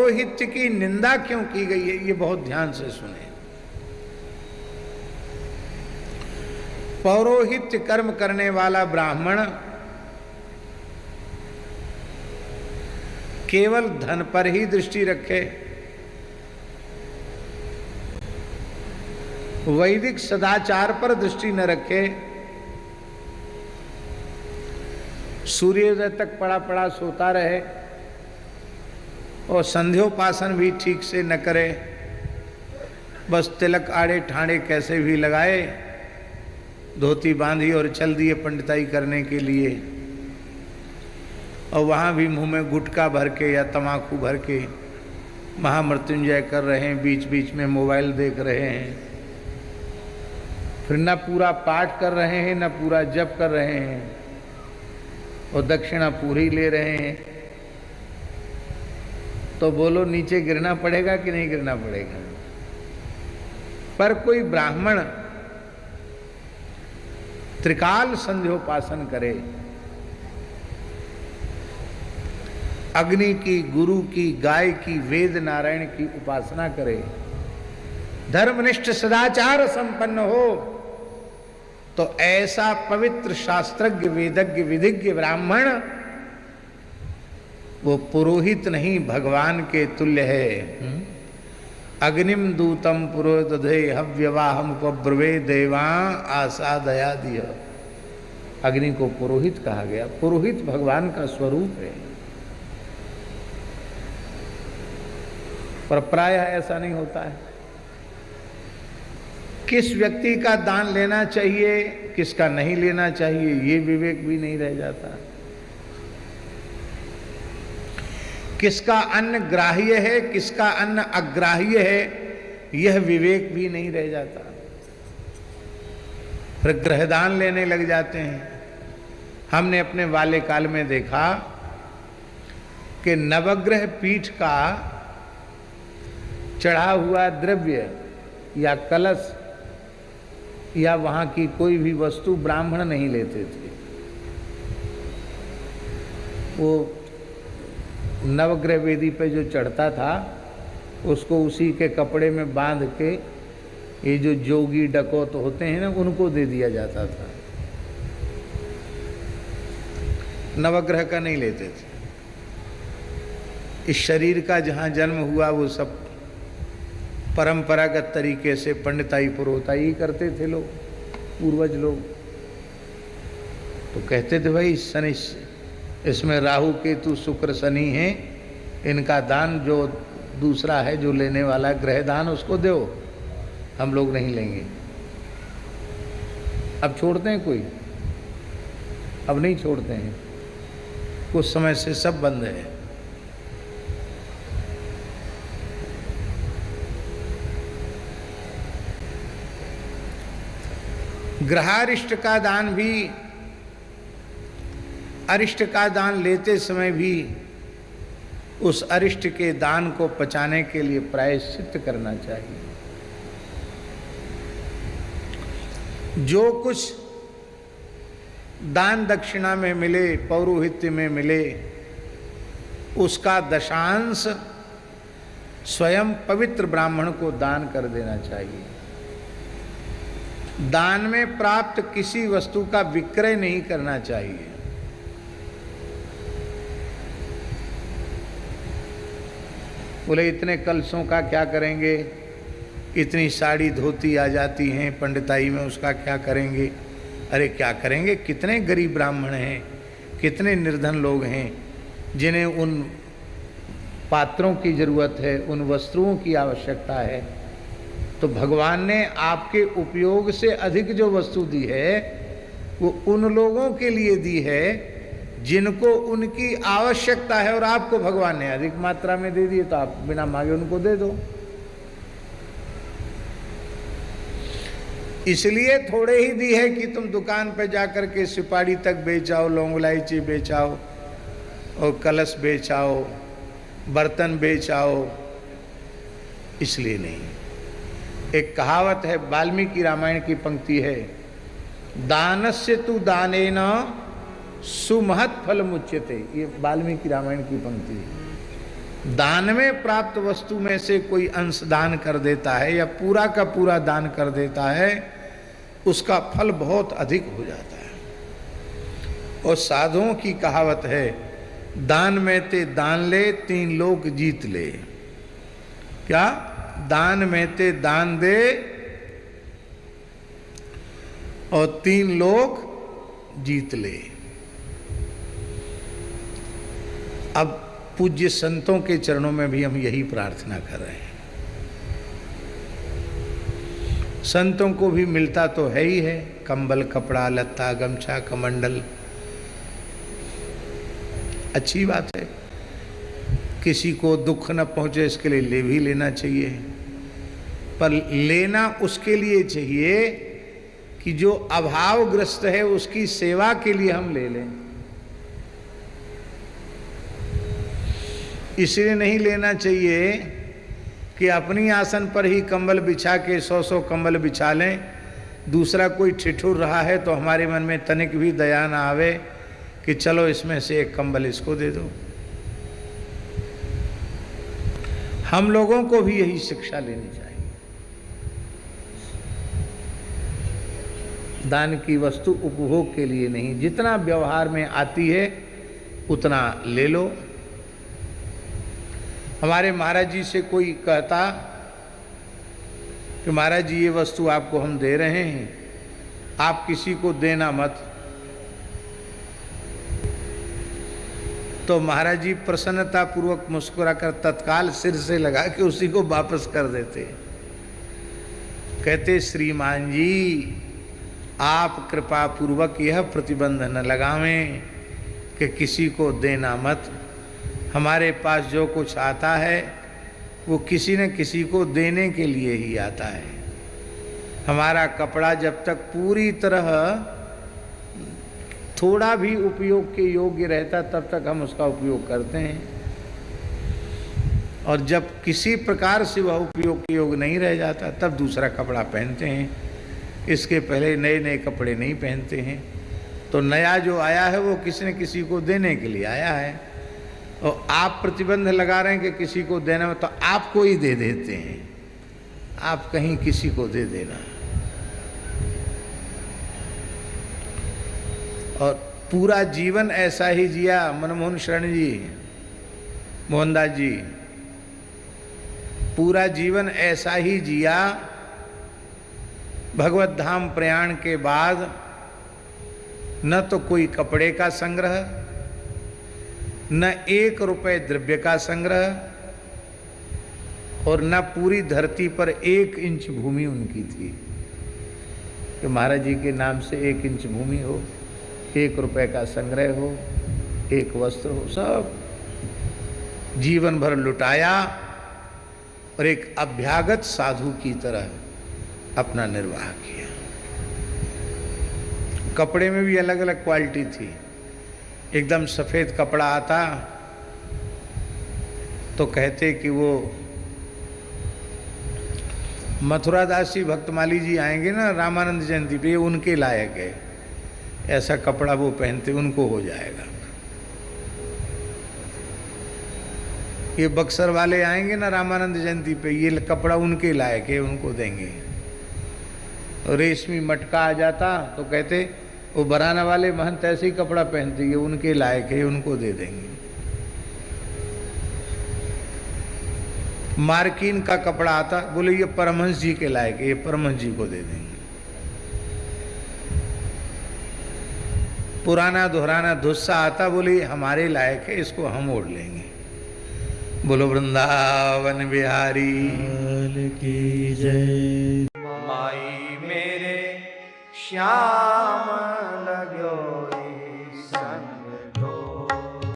पौरोहित्य की निंदा क्यों की गई है, ये बहुत ध्यान से सुने। पौरोहित्य कर्म करने वाला ब्राह्मण केवल धन पर ही दृष्टि रखे, वैदिक सदाचार पर दृष्टि न रखे, सूर्योदय तक पड़ा पड़ा सोता रहे और संध्योपासन भी ठीक से न करे, बस तिलक आड़े ठाड़े कैसे भी लगाए, धोती बांधी और चल दिए पंडिताई करने के लिए, और वहाँ भी मुंह में गुटखा भर के या तम्बाकू भर के महामृत्युंजय कर रहे हैं, बीच बीच में मोबाइल देख रहे हैं, फिर न पूरा पाठ कर रहे हैं न पूरा जप कर रहे हैं, और दक्षिणा पूरी ले रहे हैं। तो बोलो नीचे गिरना पड़ेगा कि नहीं गिरना पड़ेगा? पर कोई ब्राह्मण त्रिकाल संध्योपासन करे, अग्नि की, गुरु की, गाय की, वेद नारायण की उपासना करे, धर्मनिष्ठ सदाचार संपन्न हो, तो ऐसा पवित्र शास्त्रज्ञ वेदज्ञ विधिज्ञ ब्राह्मण वो पुरोहित नहीं भगवान के तुल्य है। अग्निम दूतम पुरोदधे हव्यवाहम उपब्रवे देवा आसादया दिय। अग्नि को पुरोहित कहा गया। पुरोहित भगवान का स्वरूप है, पर प्रायः ऐसा नहीं होता है। किस व्यक्ति का दान लेना चाहिए, किसका नहीं लेना चाहिए, ये विवेक भी नहीं रह जाता। किसका अन्न ग्राह्य है, किसका अन्न अग्राह्य है, यह विवेक भी नहीं रह जाता। फिर ग्रहदान लेने लग जाते हैं। हमने अपने वाले काल में देखा कि नवग्रह पीठ का चढ़ा हुआ द्रव्य या कलश या वहाँ की कोई भी वस्तु ब्राह्मण नहीं लेते थे। वो नवग्रह वेदी पे जो चढ़ता था उसको उसी के कपड़े में बांध के ये जो जोगी डकौत होते हैं ना, उनको दे दिया जाता था। नवग्रह का नहीं लेते थे। इस शरीर का जहाँ जन्म हुआ वो सब परंपरागत तरीके से पंडिताई पुरोहिताई करते थे लोग, पूर्वज लोग। तो कहते थे भाई शनि, इसमें राहु केतु शुक्र शनि हैं, इनका दान जो दूसरा है जो लेने वाला ग्रह दान उसको दो, हम लोग नहीं लेंगे। अब छोड़ते हैं कोई? अब नहीं छोड़ते हैं। कुछ समय से सब बंद है। ग्रहारिष्ट का दान भी, अरिष्ट का दान लेते समय भी उस अरिष्ट के दान को पचाने के लिए प्रायश्चित करना चाहिए। जो कुछ दान दक्षिणा में मिले, पौरोहित्य में मिले, उसका दशांश स्वयं पवित्र ब्राह्मण को दान कर देना चाहिए। दान में प्राप्त किसी वस्तु का विक्रय नहीं करना चाहिए। बोले इतने कलशों का क्या करेंगे, इतनी साड़ी धोती आ जाती हैं पंडिताई में, उसका क्या करेंगे? अरे क्या करेंगे? कितने गरीब ब्राह्मण हैं, कितने निर्धन लोग हैं जिन्हें उन पात्रों की जरूरत है, उन वस्त्रों की आवश्यकता है। तो भगवान ने आपके उपयोग से अधिक जो वस्तु दी है वो उन लोगों के लिए दी है जिनको उनकी आवश्यकता है, और आपको भगवान ने अधिक मात्रा में दे दी, तो आप बिना मांगे उनको दे दो। इसलिए थोड़े ही दी है कि तुम दुकान पे जाकर के सुपारी तक बेचाओ, लौंग इलायची बेचाओ और कलश बेचाओ, बर्तन बेचाओ, इसलिए नहीं। एक कहावत है, वाल्मीकि रामायण की पंक्ति है, दानस्य तु दानेन सुमहत फल मुच्यते। ये वाल्मीकि रामायण की पंक्ति है। दान में प्राप्त वस्तु में से कोई अंश दान कर देता है या पूरा का पूरा दान कर देता है, उसका फल बहुत अधिक हो जाता है। और साधुओं की कहावत है, दान में ते दान ले, 3 लोग जीत ले। क्या? दान में ते दान दे और 3 लोग जीत ले। अब पूज्य संतों के चरणों में भी हम यही प्रार्थना कर रहे हैं। संतों को भी मिलता तो है ही है, कंबल, कपड़ा, लत्ता, गमछा, कमंडल, अच्छी बात है। किसी को दुख न पहुंचे इसके लिए ले भी लेना चाहिए, पर लेना उसके लिए चाहिए कि जो अभावग्रस्त है उसकी सेवा के लिए हम ले लें। इसलिए नहीं लेना चाहिए कि अपनी आसन पर ही कंबल बिछा के 100 कंबल बिछा लें, दूसरा कोई ठिठुर रहा है तो हमारे मन में तनिक भी दया ना आवे कि चलो इसमें से एक कंबल इसको दे दो। हम लोगों को भी यही शिक्षा लेनी चाहिए। दान की वस्तु उपभोग के लिए नहीं, जितना व्यवहार में आती है उतना ले लो। हमारे महाराज जी से कोई कहता कि महाराज जी ये वस्तु आपको हम दे रहे हैं, आप किसी को देना मत, तो महाराज जी प्रसन्नता पूर्वक मुस्कुराकर तत्काल सिर से लगा के उसी को वापस कर देते। कहते, श्रीमान जी आप कृपा पूर्वक यह प्रतिबंध न लगावें कि किसी को देना मत। हमारे पास जो कुछ आता है वो किसी न किसी को देने के लिए ही आता है। हमारा कपड़ा जब तक पूरी तरह थोड़ा भी उपयोग के योग्य रहता तब तक हम उसका उपयोग करते हैं, और जब किसी प्रकार से वह उपयोग के योग्य नहीं रह जाता तब दूसरा कपड़ा पहनते हैं। इसके पहले नए नए कपड़े नहीं पहनते हैं। तो नया जो आया है वो किसी न किसी को देने के लिए आया है, और आप प्रतिबंध लगा रहे हैं कि किसी को देना, तो आपको ही दे देते हैं। आप कहीं किसी को दे देना। और पूरा जीवन ऐसा ही जिया मनमोहन शरण जी, मोहनदास जी, पूरा जीवन ऐसा ही जिया। भगवत धाम प्रयाण के बाद न तो कोई कपड़े का संग्रह, न 1 रुपए द्रव्य का संग्रह, और न पूरी धरती पर 1 इंच भूमि उनकी थी कि महाराज जी के नाम से 1 इंच भूमि हो, 1 रुपए का संग्रह हो, 1 वस्त्र हो। सब जीवन भर लुटाया और एक अभ्यागत साधु की तरह अपना निर्वाह किया। कपड़े में भी अलग अलग क्वालिटी थी। एकदम सफ़ेद कपड़ा आता तो कहते कि वो मथुरादास जी भक्तमाली जी आएंगे ना रामानंद जयंती पे, उनके लायक है। ऐसा कपड़ा वो पहनते, उनको हो जाएगा। ये बक्सर वाले आएंगे ना रामानंद जयंती पे, ये कपड़ा उनके लायक है, उनको देंगे। रेशमी मटका आ जाता तो कहते वो बराना वाले महंत ऐसे ही कपड़ा पहनते, ये उनके लायक है, उनको दे देंगे। मार्किन का कपड़ा आता, बोले ये परमहंस जी के लायक है, ये परमहंस जी को दे देंगे। पुराना दोहराना धुस्सा आता, बोले हमारे लायक है, इसको हम ओढ़ लेंगे। बोलो वृंदावन बिहारी की जय। माई मेरे श्याम